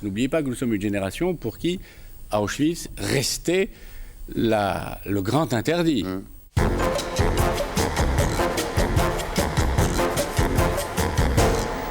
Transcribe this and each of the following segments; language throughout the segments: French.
N'oubliez pas que nous sommes une génération pour qui Auschwitz restait le grand interdit.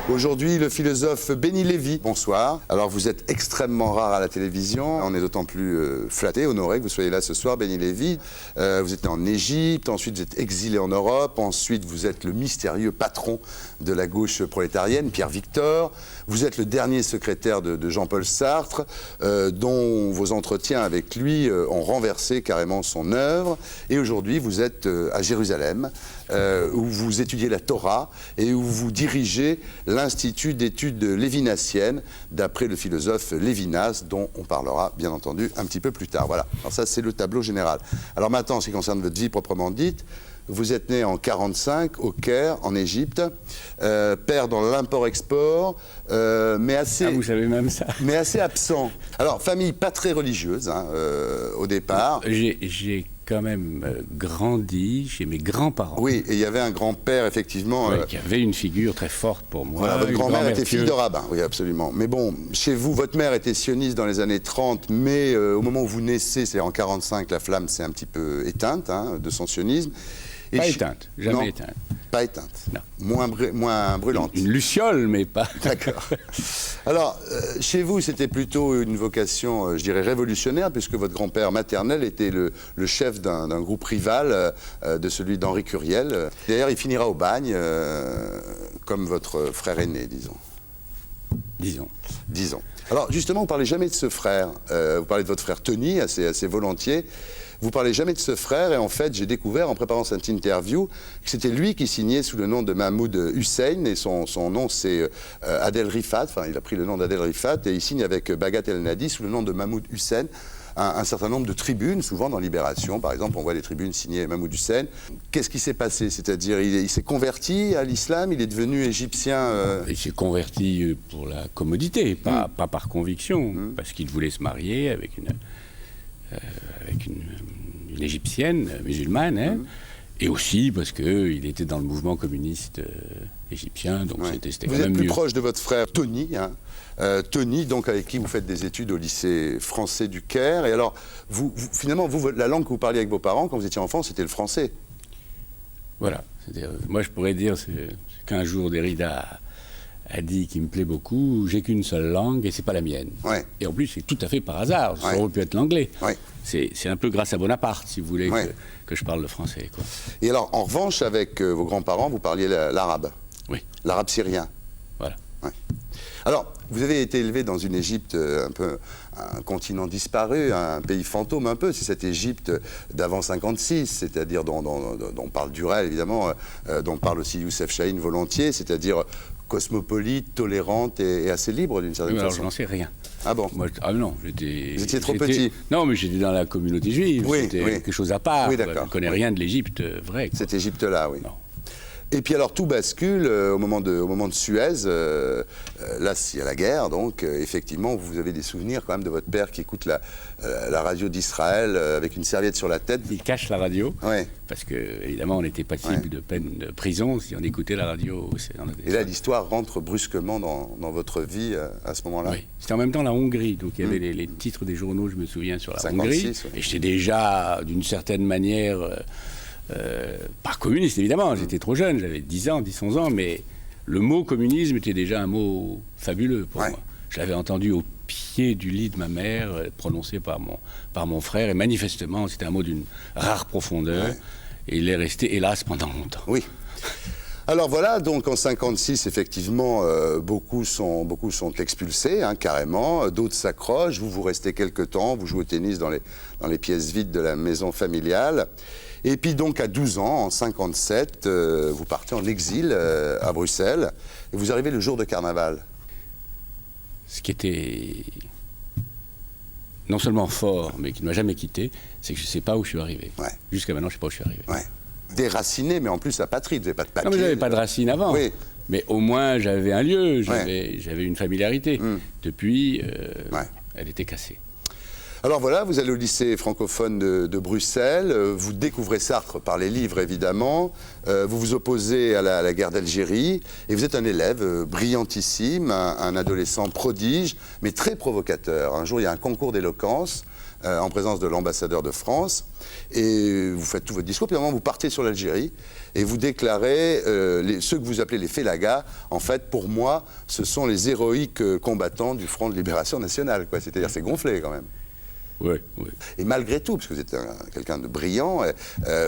Aujourd'hui, le philosophe Benny Lévy. Bonsoir. Alors, vous êtes extrêmement rare à la télévision. On est d'autant plus flatté, honoré que vous soyez là ce soir, Benny Lévy. Vous êtes en Égypte, ensuite vous êtes exilé en Europe, ensuite vous êtes le mystérieux patron de la gauche prolétarienne, Pierre Victor. Vous êtes le dernier secrétaire de Jean-Paul Sartre, dont vos entretiens avec lui ont renversé carrément son œuvre. Et aujourd'hui, vous êtes à Jérusalem, où vous étudiez la Torah et où vous dirigez l'Institut d'études lévinassiennes, d'après le philosophe Lévinas, dont on parlera bien entendu un petit peu plus tard. Voilà, alors ça c'est le tableau général. Alors maintenant, en ce qui concerne votre vie proprement dite, vous êtes né en 1945 au Caire, en Égypte, père dans l'import-export, mais assez... Ah, vous savez même ça. Mais assez absent. Alors, famille pas très religieuse, hein, au départ. J'ai quand même grandi chez mes grands-parents. Oui, et il y avait un grand-père, effectivement... Oui, qui avait une figure très forte pour moi. Voilà, votre grand-mère était fille de rabbin, oui, absolument. Mais bon, chez vous, votre mère était sioniste dans les années 30, mais au moment où vous naissez, c'est en 1945, la flamme s'est un petit peu éteinte, hein, de son sionisme. Et pas éteinte, jamais non, éteinte. Pas éteinte. Non. Moins brûlante. Une luciole, mais pas... D'accord. Alors, chez vous, c'était plutôt une vocation, je dirais, révolutionnaire, puisque votre grand-père maternel était le chef d'un groupe rival de celui d'Henri Curiel. D'ailleurs, il finira au bagne, comme votre frère aîné, disons. Disons. Alors, justement, vous ne parlez jamais de ce frère. Vous parlez de votre frère Tony, assez volontiers. Vous parlez jamais de ce frère, et en fait, j'ai découvert en préparant cette interview que c'était lui qui signait sous le nom de Mahmoud Hussein, et son nom c'est Adel Rifat, enfin il a pris le nom d'Adel Rifat, et il signe avec Bagat El Nadi sous le nom de Mahmoud Hussein un certain nombre de tribunes, souvent dans Libération, par exemple, on voit des tribunes signées Mahmoud Hussein. Qu'est-ce qui s'est passé? C'est-à-dire, il s'est converti à l'islam, il est devenu égyptien Il s'est converti pour la commodité, pas par conviction, parce qu'il voulait se marier avec une égyptienne musulmane, hein, et aussi parce qu'il était dans le mouvement communiste égyptien, donc c'était quand même mieux. Vous êtes plus proche de votre frère Tony, hein, Tony, donc avec qui vous faites des études au lycée français du Caire, et alors, finalement, la langue que vous parliez avec vos parents quand vous étiez enfant, c'était le français. Voilà, moi je pourrais dire qu'un jour Derrida a dit qu'il me plaît beaucoup, j'ai qu'une seule langue et c'est pas la mienne. Ouais. Et en plus, c'est tout à fait par hasard, ça aurait pu être l'anglais. Ouais. C'est un peu grâce à Bonaparte, si vous voulez, que je parle le français, quoi. Et alors, en revanche, avec vos grands-parents, vous parliez l'arabe. Oui. L'arabe syrien. Voilà. Ouais. Alors, vous avez été élevé dans une Égypte un peu, un continent disparu, un pays fantôme un peu, c'est cette Égypte d'avant 56, c'est-à-dire dont parle Durel, évidemment, dont parle aussi Youssef Chahine volontiers, c'est-à-dire cosmopolite, tolérante et assez libre d'une certaine façon. Alors, je n'en sais rien. Ah bon? Moi, non, j'étais... Vous étiez trop petit? Non, mais j'étais dans la communauté juive, c'était quelque chose à part. Oui, d'accord. Je ne connais rien de l'Égypte vraie. Cette Égypte-là, oui. Non. Et puis alors tout bascule au moment de Suez, là il y a la guerre, donc effectivement vous avez des souvenirs quand même de votre père qui écoute la radio d'Israël avec une serviette sur la tête. Il cache la radio, parce que évidemment on était passible de peine de prison si on écoutait la radio. Et là l'histoire rentre brusquement dans votre vie à ce moment-là. Oui, c'était en même temps la Hongrie, donc il y avait les titres des journaux, je me souviens, sur la 56, Hongrie, et j'étais déjà d'une certaine manière... pas communiste évidemment, j'étais trop jeune, j'avais 10 ans, 10-11 ans, mais le mot communisme était déjà un mot fabuleux pour moi. Je l'avais entendu au pied du lit de ma mère, prononcé par mon frère, et manifestement c'était un mot d'une rare profondeur, et il est resté hélas pendant longtemps. Oui. Alors voilà, donc en 56, effectivement, beaucoup sont expulsés, hein, carrément, d'autres s'accrochent, vous restez quelques temps, vous jouez au tennis dans les pièces vides de la maison familiale. Et puis donc à 12 ans, en 57, vous partez en exil à Bruxelles, et vous arrivez le jour de carnaval. Ce qui était non seulement fort, mais qui ne m'a jamais quitté, c'est que je ne sais pas où je suis arrivé. Jusqu'à maintenant, je ne sais pas où je suis arrivé. Déraciné, mais en plus la patrie, vous n'avez pas de papier. Non, mais je n'avais pas de racines avant. Oui. Mais au moins, j'avais un lieu, j'avais une familiarité. Depuis, elle était cassée. Alors voilà, vous allez au lycée francophone de Bruxelles, vous découvrez Sartre par les livres évidemment, vous vous opposez à la guerre d'Algérie et vous êtes un élève brillantissime, un adolescent prodige, mais très provocateur. Un jour, il y a un concours d'éloquence en présence de l'ambassadeur de France et vous faites tout votre discours, puis à un moment vous partez sur l'Algérie et vous déclarez ceux que vous appelez les félagas, en fait pour moi ce sont les héroïques combattants du Front de Libération Nationale, quoi. C'est-à-dire c'est gonflé quand même. Oui, oui. Et malgré tout, parce que vous êtes quelqu'un de brillant,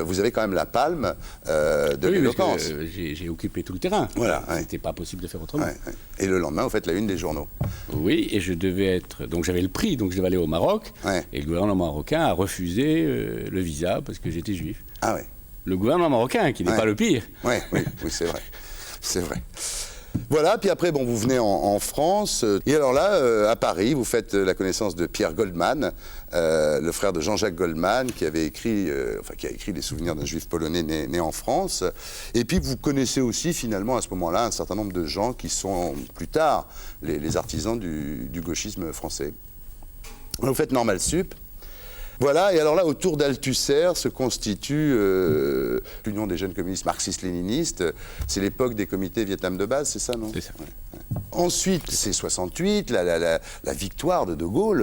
vous avez quand même la palme de l'éloquence. J'ai occupé tout le terrain. Voilà. C'était pas possible de faire autrement. Ouais, ouais. Et le lendemain, vous faites la une des journaux. Oui, et je devais être... Donc j'avais le prix, donc je devais aller au Maroc. Ouais. Et le gouvernement marocain a refusé le visa parce que j'étais juif. Ah ouais. Le gouvernement marocain, qui n'est pas le pire. Ouais, oui, c'est vrai. C'est vrai. Voilà, puis après, bon, vous venez en France, et alors là, à Paris, vous faites la connaissance de Pierre Goldman, le frère de Jean-Jacques Goldman, qui avait écrit, qui a écrit les souvenirs d'un juif polonais né en France. Et puis vous connaissez aussi, finalement, à ce moment-là, un certain nombre de gens qui sont, plus tard, les artisans du gauchisme français. Vous faites Normal Sup. Voilà, et alors là, autour d'Althusser se constitue l'Union des jeunes communistes marxistes-léninistes. C'est l'époque des comités Vietnam de base, c'est ça, non? C'est ça. Ouais, ouais. Ensuite, c'est 68, la victoire de Gaulle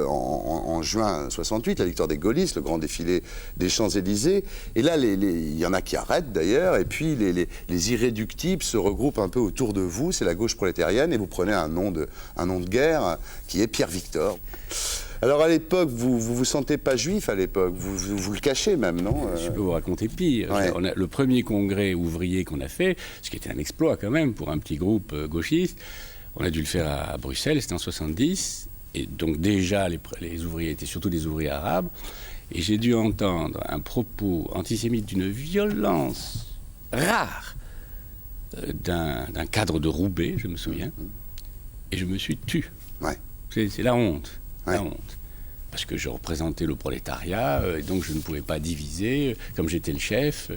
en juin 68, la victoire des gaullistes, le grand défilé des Champs-Élysées. Et là, il y en a qui arrêtent d'ailleurs, et puis les irréductibles se regroupent un peu autour de vous, c'est la gauche prolétarienne, et vous prenez un nom de guerre qui est Pierre Victor. Alors à l'époque, vous sentez pas juif à l'époque, vous le cachez même, non? Je peux vous raconter pire. Ouais. On a le premier congrès ouvrier qu'on a fait, ce qui était un exploit quand même pour un petit groupe gauchiste, on a dû le faire à Bruxelles, c'était en 70, et donc déjà les ouvriers étaient surtout des ouvriers arabes, et j'ai dû entendre un propos antisémite d'une violence rare d'un cadre de Roubaix, je me souviens, et je me suis tu. Ouais. C'est la honte. Ouais. La honte. Parce que je représentais le prolétariat, et donc je ne pouvais pas diviser, comme j'étais le chef.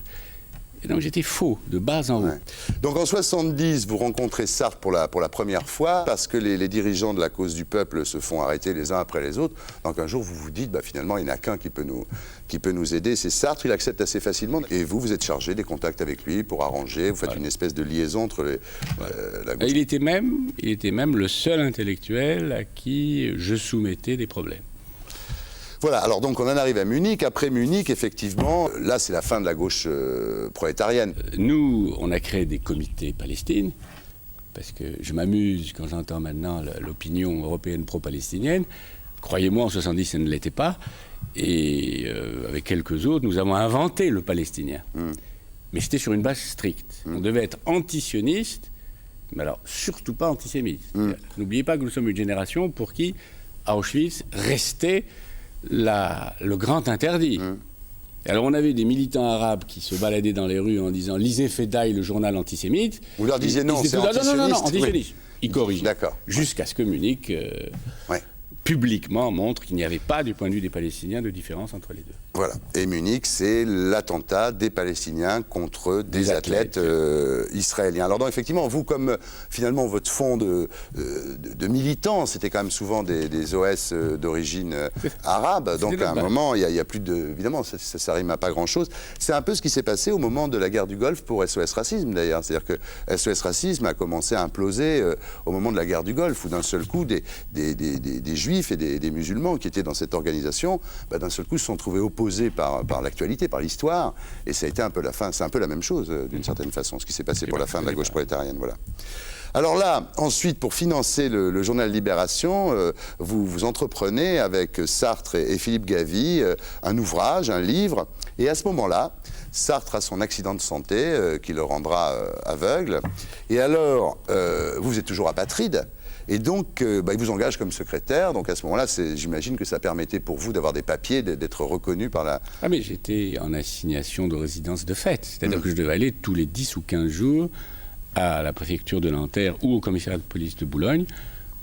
Et donc j'étais faux, de bas en haut. Ouais. Donc en 70, vous rencontrez Sartre pour la première fois, parce que les dirigeants de la cause du peuple se font arrêter les uns après les autres. Donc un jour, vous vous dites, finalement, il n'y en a qu'un qui peut nous aider, c'est Sartre. Il accepte assez facilement. Et vous êtes chargé des contacts avec lui pour arranger. Vous faites une espèce de liaison entre la gauche. Il était même le seul intellectuel à qui je soumettais des problèmes. Voilà, alors donc on en arrive à Munich. Après Munich, effectivement, là c'est la fin de la gauche prolétarienne. Nous, on a créé des comités Palestine, parce que je m'amuse quand j'entends maintenant l'opinion européenne pro-palestinienne. Croyez-moi, en 70, ça ne l'était pas. Et avec quelques autres, nous avons inventé le palestinien. Mais c'était sur une base stricte. On devait être antisioniste, mais alors surtout pas antisémite. N'oubliez pas que nous sommes une génération pour qui Auschwitz restait le grand interdit. Alors on avait des militants arabes qui se baladaient dans les rues en disant « Lisez Fedaï, le journal antisémite ». Vous leur disiez non, c'est antisioniste. Non, antisioniste. Oui. Ils corrigent. D'accord. Jusqu'à ce que Munich publiquement montre qu'il n'y avait pas, du point de vue des Palestiniens, de différence entre les deux. Voilà. Et Munich, c'est l'attentat des Palestiniens contre des athlètes israéliens. Alors donc, effectivement, vous, comme finalement votre fond de militants, c'était quand même souvent des OS d'origine arabe. Donc à un moment, il y a plus de... Évidemment, ça rime à pas grand-chose. C'est un peu ce qui s'est passé au moment de la guerre du Golfe pour SOS Racisme, d'ailleurs. C'est-à-dire que SOS Racisme a commencé à imploser au moment de la guerre du Golfe, où d'un seul coup, des Juifs et des musulmans qui étaient dans cette organisation, d'un seul coup se sont trouvés opposés par l'actualité, par l'histoire, et ça a été un peu la fin. C'est un peu la même chose, d'une certaine façon, ce qui s'est passé pour la fin de la gauche prolétarienne. Voilà. Alors là, ensuite, pour financer le journal Libération, vous entreprenez avec Sartre et Philippe Gavy un ouvrage, un livre, et à ce moment-là, Sartre a son accident de santé qui le rendra aveugle, et alors, vous êtes toujours apatride. Et donc, il vous engage comme secrétaire. Donc, à ce moment-là, j'imagine que ça permettait pour vous d'avoir des papiers, d'être reconnu par la... Ah, mais j'étais en assignation de résidence de fait. C'est-à-dire que je devais aller tous les 10 ou 15 jours à la préfecture de Nanterre ou au commissariat de police de Boulogne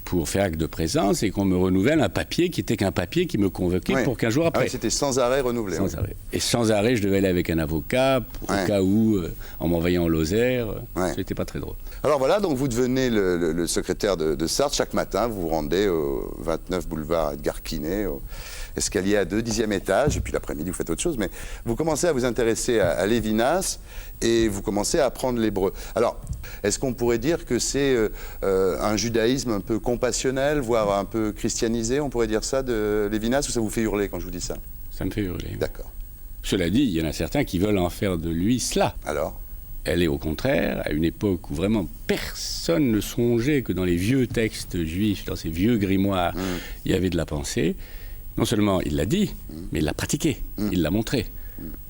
pour faire acte de présence et qu'on me renouvelle un papier qui était qu'un papier qui me convoquait pour 15 jours après. Ah oui, c'était sans arrêt renouvelé. Sans arrêt. Et sans arrêt, je devais aller avec un avocat au cas où, en m'envoyant en Lozère, c'était pas très drôle. Alors voilà, donc vous devenez le secrétaire de Sartre. Chaque matin, vous vous rendez au 29 boulevard Edgar Quinet, au escalier à 2, 10e étage, et puis l'après-midi, vous faites autre chose. Mais vous commencez à vous intéresser à Lévinas et vous commencez à apprendre l'hébreu. Alors, est-ce qu'on pourrait dire que c'est un judaïsme un peu compassionnel, voire un peu christianisé, on pourrait dire ça, de Lévinas, ou ça vous fait hurler quand je vous dis ça? Ça me fait hurler. D'accord. Cela dit, il y en a certains qui veulent en faire de lui cela. Alors? Elle est au contraire, à une époque où vraiment personne ne songeait que dans les vieux textes juifs, dans ces vieux grimoires, il y avait de la pensée. Non seulement il l'a dit, mais il l'a pratiqué, il l'a montré.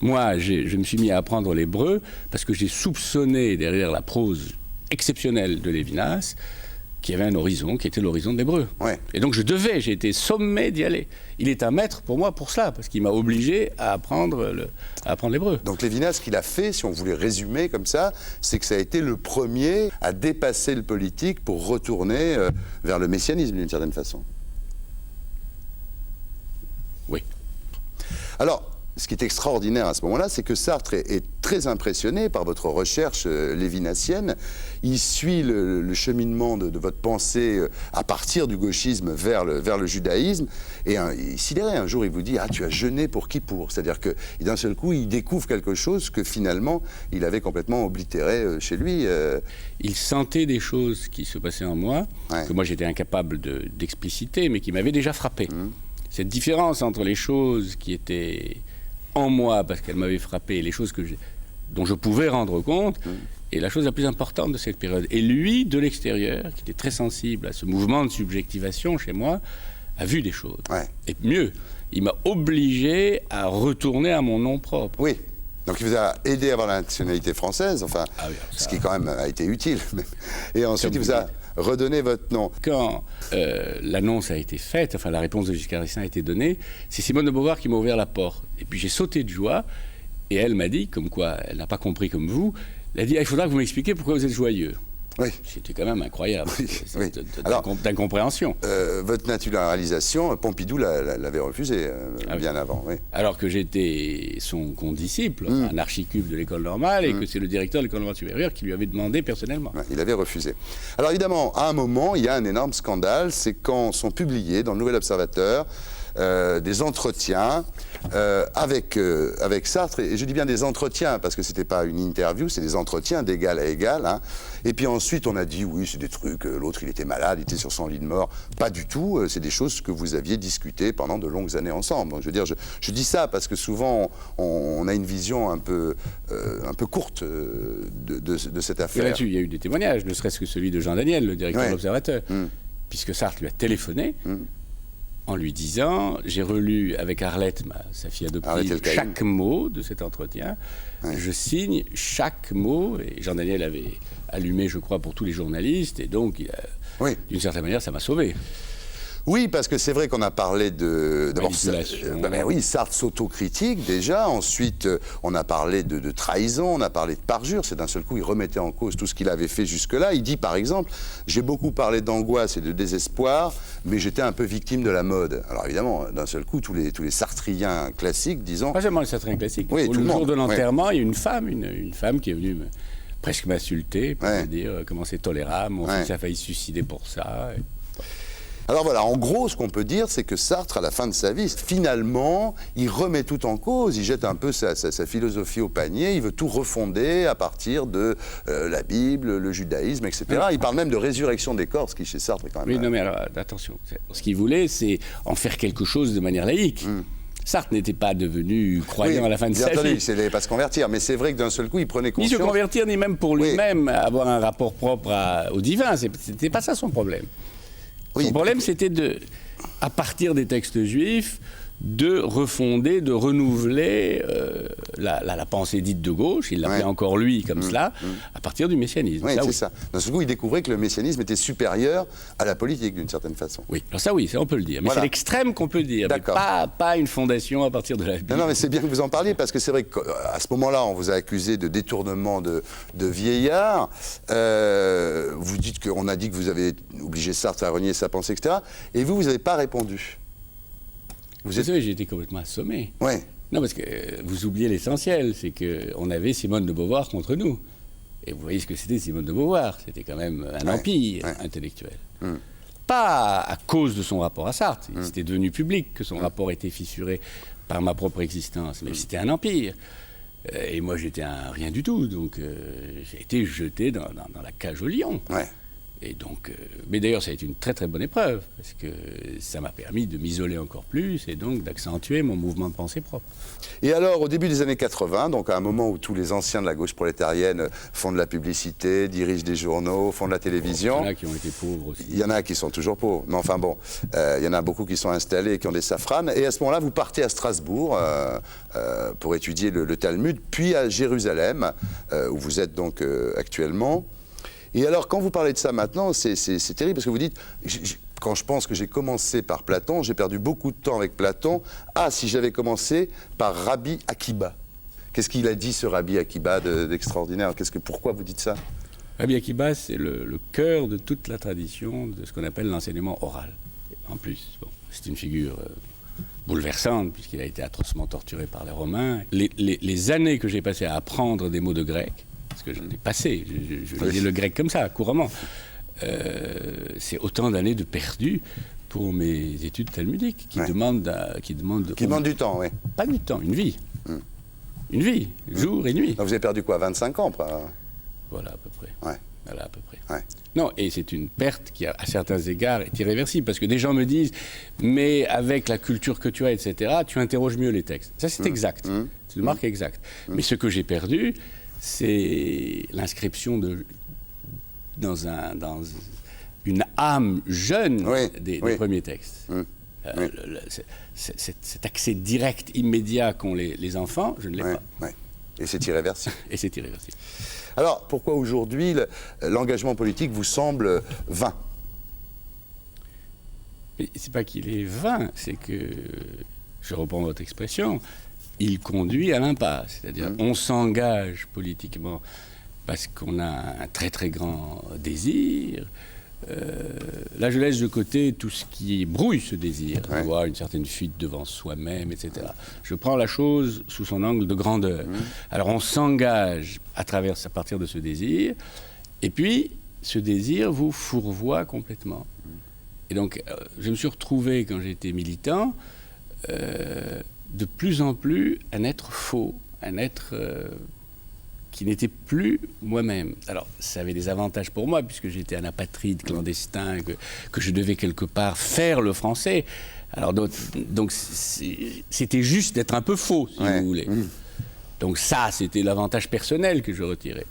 Moi, je me suis mis à apprendre l'hébreu parce que j'ai soupçonné derrière la prose exceptionnelle de Lévinas qu'il y avait un horizon qui était l'horizon de l'hébreu. Ouais. Et donc j'ai été sommé d'y aller. Il est un maître pour moi pour cela, parce qu'il m'a obligé à apprendre l'hébreu. Donc Lévinas, ce qu'il a fait, si on voulait résumer comme ça, c'est que ça a été le premier à dépasser le politique pour retourner vers le messianisme d'une certaine façon. Oui. Alors, ce qui est extraordinaire à ce moment-là, c'est que Sartre est très impressionné par votre recherche lévinassienne. Il suit le cheminement de votre pensée à partir du gauchisme vers le judaïsme. Et il sidéré, un jour, il vous dit « Ah, tu as jeûné pour Kippour ». C'est-à-dire que d'un seul coup, il découvre quelque chose que finalement, il avait complètement oblitéré chez lui. Il sentait des choses qui se passaient en moi, que moi j'étais incapable d'expliciter, mais qui m'avaient déjà frappé. Cette différence entre les choses qui étaient en moi, parce qu'elles m'avaient frappé, et les choses dont je pouvais rendre compte, est la chose la plus importante de cette période. Et lui, de l'extérieur, qui était très sensible à ce mouvement de subjectivation chez moi, a vu des choses. Et mieux, il m'a obligé à retourner à mon nom propre. Oui. Donc il vous a aidé à avoir la nationalité française, enfin, ce qui quand même a été utile. Et ensuite, il vous a redonné votre nom. Quand l'annonce a été faite, enfin la réponse de Giscard d'Estaing a été donnée, c'est Simone de Beauvoir qui m'a ouvert la porte. Et puis j'ai sauté de joie, et elle m'a dit, comme quoi elle n'a pas compris comme vous, elle a dit, il faudra que vous m'expliquiez pourquoi vous êtes joyeux. Oui. C'était quand même incroyable, Alors, d'incompréhension. Votre naturalisation, Pompidou l'avait refusée bien avant. Oui. Alors que j'étais son condisciple, un archicube de l'école normale, et que c'est le directeur de l'école normale supérieure qui lui avait demandé personnellement. Il avait refusé. Alors évidemment, à un moment, il y a un énorme scandale, c'est quand sont publiés dans le Nouvel Observateur des entretiens avec Sartre, et je dis bien des entretiens parce que c'était pas une interview, c'est des entretiens d'égal à égal. Hein. Et puis ensuite on a dit oui, c'est des trucs, l'autre il était malade, il était sur son lit de mort. Pas du tout, c'est des choses que vous aviez discutées pendant de longues années ensemble. Donc, je veux dire, je dis ça parce que souvent on a une vision un peu courte de cette affaire. Et là-dessus, il y a eu des témoignages, ne serait-ce que celui de Jean Daniel, le directeur de l'Observateur, puisque Sartre lui a téléphoné. En lui disant, j'ai relu avec Arlette, sa fille adoptive, chaque mot de cet entretien. Je signe chaque mot. Et Jean Daniel avait allumé, je crois, pour tous les journalistes. Et donc, d'une certaine manière, ça m'a sauvé. Oui, parce que c'est vrai qu'on a parlé de... Manipulation. Oui, Sartre s'autocritique déjà. Ensuite, on a parlé de trahison, on a parlé de parjure. C'est d'un seul coup, il remettait en cause tout ce qu'il avait fait jusque-là. Il dit, par exemple, j'ai beaucoup parlé d'angoisse et de désespoir, mais j'étais un peu victime de la mode. Alors évidemment, d'un seul coup, tous les sartriens classiques, disons... Pas seulement les sartriens classiques. Oui, le jour de l'enterrement, il y a une femme qui est venue presque m'insulter, pour me dire comment c'est tolérable, mon fils a failli se suicider pour ça... Alors voilà, en gros, ce qu'on peut dire, c'est que Sartre, à la fin de sa vie, finalement, il remet tout en cause, il jette un peu sa philosophie au panier, il veut tout refonder à partir de la Bible, le judaïsme, etc. Il parle même de résurrection des corps, ce qui chez Sartre est quand même... Oui, non mais alors, attention, ce qu'il voulait, c'est en faire quelque chose de manière laïque. Sartre n'était pas devenu croyant à la fin de sa vie. Il ne pas se convertir, mais c'est vrai que d'un seul coup, il prenait conscience... Ni se convertir, ni même pour lui-même avoir un rapport propre au divin, c'était pas ça son problème. Son problème, c'était à partir des textes juifs, de refonder, de renouveler la pensée dite de gauche, il l'appelait encore lui comme cela, à partir du messianisme. Oui, c'est ça. Dans ce coup, il découvrait que le messianisme était supérieur à la politique, d'une certaine façon. Oui, alors ça oui, ça on peut le dire. Mais Voilà. c'est l'extrême qu'on peut le dire, mais pas une fondation à partir de la Bible. Non, mais c'est bien que vous en parliez, parce que c'est vrai qu'à ce moment-là, on vous a accusé de détournement de vieillard. Vous dites qu'on a dit que vous avez obligé Sartre à renier sa pensée, etc. Et vous n'avez pas répondu. Vous savez, j'ai été complètement assommé. Ouais. Non, parce que vous oubliez l'essentiel, c'est qu'on avait Simone de Beauvoir contre nous. Et vous voyez ce que c'était Simone de Beauvoir, c'était quand même un empire intellectuel. Pas à cause de son rapport à Sartre, c'était devenu public que son rapport était fissuré par ma propre existence, mais c'était un empire. Et moi j'étais un rien du tout, donc j'ai été jeté dans la cage au lion. Ouais. Et donc, mais d'ailleurs, ça a été une très très bonne épreuve, parce que ça m'a permis de m'isoler encore plus et donc d'accentuer mon mouvement de pensée propre. Et alors, au début des années 80, donc à un moment où tous les anciens de la gauche prolétarienne font de la publicité, dirigent des journaux, font de la télévision... Il y en a qui ont été pauvres aussi. Il y en a qui sont toujours pauvres, mais enfin bon, il y en a beaucoup qui sont installés et qui ont des safranes. Et à ce moment-là, vous partez à Strasbourg pour étudier le Talmud, puis à Jérusalem, où vous êtes donc actuellement. Et alors, quand vous parlez de ça maintenant, c'est terrible, parce que vous dites, quand je pense que j'ai commencé par Platon, j'ai perdu beaucoup de temps avec Platon. Ah, si j'avais commencé par Rabbi Akiba. Qu'est-ce qu'il a dit, ce Rabbi Akiba d'extraordinaire? Pourquoi vous dites ça? Rabbi Akiba, c'est le cœur de toute la tradition de ce qu'on appelle l'enseignement oral. En plus, bon, c'est une figure bouleversante, puisqu'il a été atrocement torturé par les Romains. Les années que j'ai passées à apprendre des mots de grec, parce que je l'ai passé, je lisais le grec comme ça, couramment. C'est autant d'années de perdu pour mes études talmudiques, qui demandent du temps, oui. Pas du temps, une vie. Une vie, jour et nuit. Donc vous avez perdu quoi, 25 ans Voilà, à peu près. Ouais. Voilà, à peu près. Ouais. Non, et c'est une perte qui, à certains égards, est irréversible, parce que des gens me disent, mais avec la culture que tu as, etc., tu interroges mieux les textes. Ça, c'est exact. C'est une marque exacte. Mais ce que j'ai perdu, c'est l'inscription dans une âme jeune des premiers textes. Cet accès direct, immédiat qu'ont les enfants, je ne l'ai pas. Ouais. Et c'est irréversible. Et c'est irréversible. Alors, pourquoi aujourd'hui l'engagement politique vous semble vain? Mais c'est pas qu'il est vain, c'est que, je reprends votre expression, il conduit à l'impasse. C'est-à-dire, on s'engage politiquement parce qu'on a un très très grand désir. Là, je laisse de côté tout ce qui brouille ce désir, une certaine fuite devant soi-même, etc. Je prends la chose sous son angle de grandeur. Alors, on s'engage à partir de ce désir, et puis, ce désir vous fourvoie complètement. Et donc, je me suis retrouvé, quand j'étais militant, de plus en plus un être faux, un être qui n'était plus moi-même. Alors, ça avait des avantages pour moi, puisque j'étais un apatride clandestin, que je devais quelque part faire le français. Alors, donc c'était juste d'être un peu faux, si vous voulez. Donc ça, c'était l'avantage personnel que je retirais.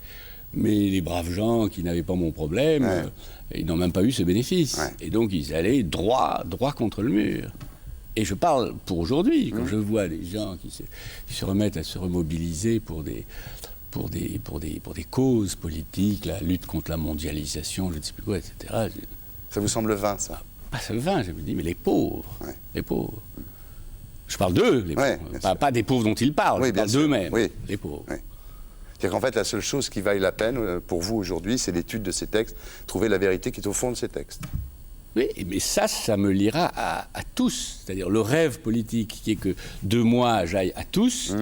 Mais les braves gens qui n'avaient pas mon problème, ils n'ont même pas eu ce bénéfice. Et donc, ils allaient droit contre le mur. Et je parle pour aujourd'hui, quand je vois des gens qui se remettent à se remobiliser pour des causes politiques, la lutte contre la mondialisation, je ne sais plus quoi, etc. Ça vous semble vain, ça? Pas ça vain, je me dis, mais les pauvres, les pauvres. Je parle d'eux, les pauvres. Pas des pauvres dont ils parlent, je parle d'eux-mêmes, les pauvres. C'est-à-dire qu'en fait, la seule chose qui vaille la peine pour vous aujourd'hui, c'est l'étude de ces textes, trouver la vérité qui est au fond de ces textes. Oui, mais ça me liera à tous. C'est-à-dire le rêve politique qui est que de moi, j'aille à tous,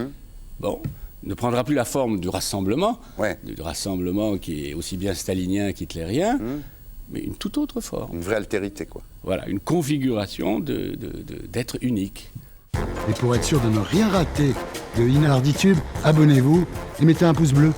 ne prendra plus la forme du rassemblement, du rassemblement qui est aussi bien stalinien qu'hitlérien, mais une toute autre forme. Une vraie altérité, quoi. Voilà, une configuration d'être unique. Et pour être sûr de ne rien rater de Inarditube, abonnez-vous et mettez un pouce bleu.